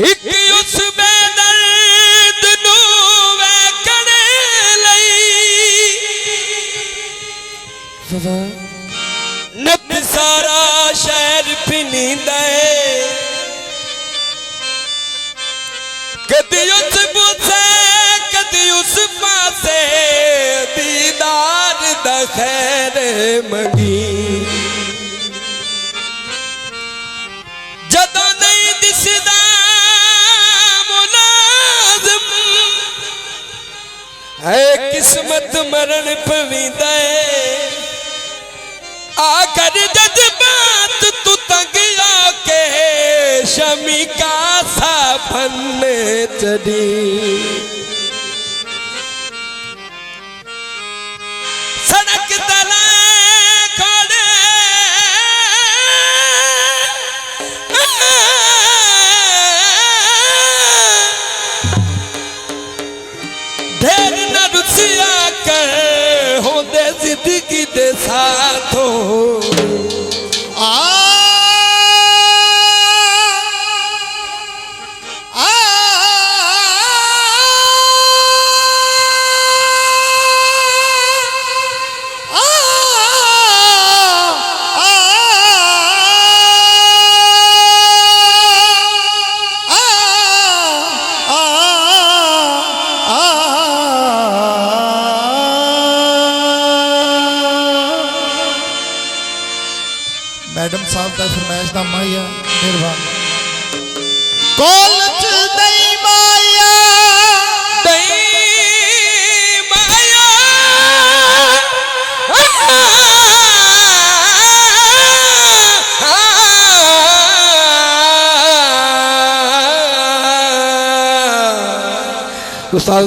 एक उस बेदर्द नू वेखणे लई नत सारा शहर पिनींदा है कदी उस बुसे कदी उस पासे दीदार दा खैर मंगी जदों नहीं दिसदा है किस्मत मरण पवींदा है आकर जज्बात तू तंग आके शमी का साफन चढ़ी सड़क तला खड़े ढेर न रुसिया कर होंदे जिंदगी दे साथों मैडम साहब का फरमाइश का माया निर्वाह कॉलेज दई माया उस्ताद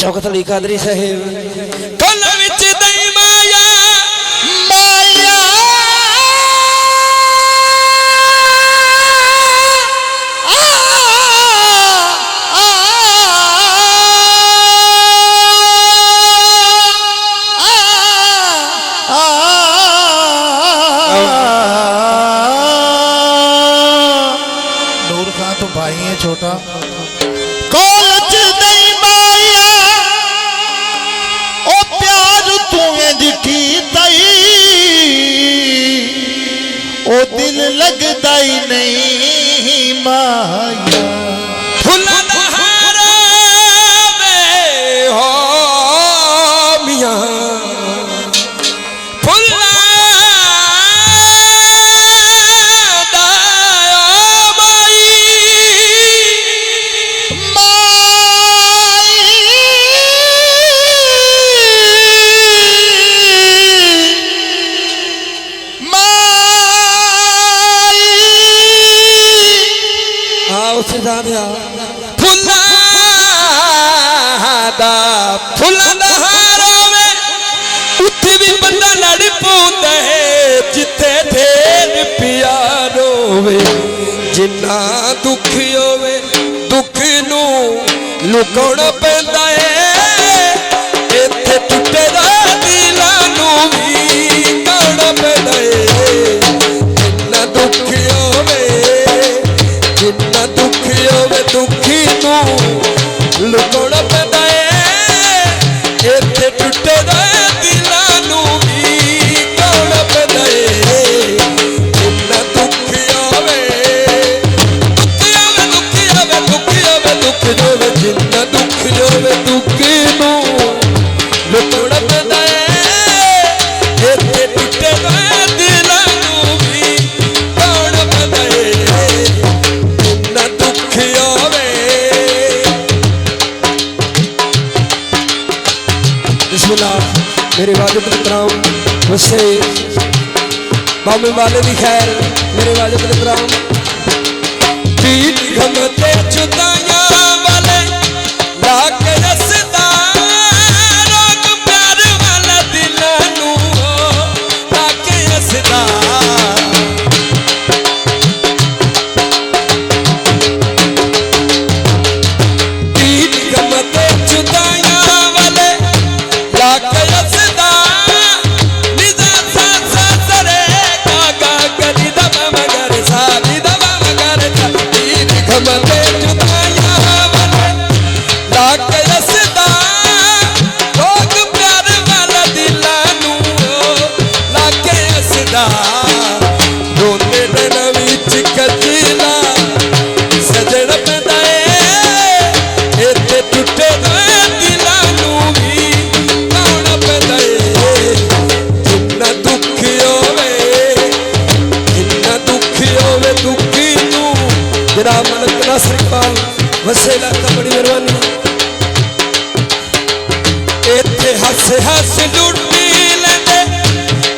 शौकत अली कादरी साहिब कल विच दई माया नूर खान तो भाई है छोटा कॉलेज दई माया ओ प्यार तू की तई ओ दिल लगदा ही नहीं माया फुला दहारा में हो मियां फुला फुला हारा में उत्थे भी बंदा लड़ पौंदा है जिथे ढेर प्यार होवे जिन्ना दुख होवे दुख नू लुकाउणा पैंदा है इत्थे टुटे दिलां नू भी काउणा पैंदा है जिन्ना दुख होवे दुखी नू लुकाउणा पैंदा है इत्थे टुटे दिलां नू भी काउणा पैंदा है जिन्ना दुख आवे जिन्ना दुख होवे दुखी नू लुकाउणा पैंदा है इत्थे टुटे दिलां नू भी काउणा पैंदा है जिन्ना दुख आवे। बिस्मिल्लाह मेरे वाजिब इकराम मुझसे बामे वाले भी खैर मेरे वाजिब इकराम पीठ घमते जुदाइयां वाले लाके रसदा रोग प्यार वाला दिलां नू लाके रसदा जनाब मलक नासिर इकबाल वसेला का बड़ी मेहरबानी इत्थे हस हस लुटी लेंदे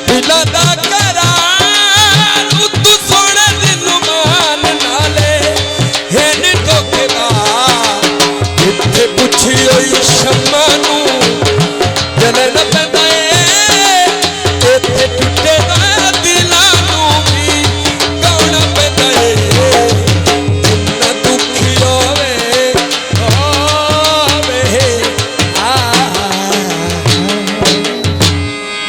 दिलां दा करार तू सोने दिन मान नाले है नी धोखेबाज इत्थे पुछी होई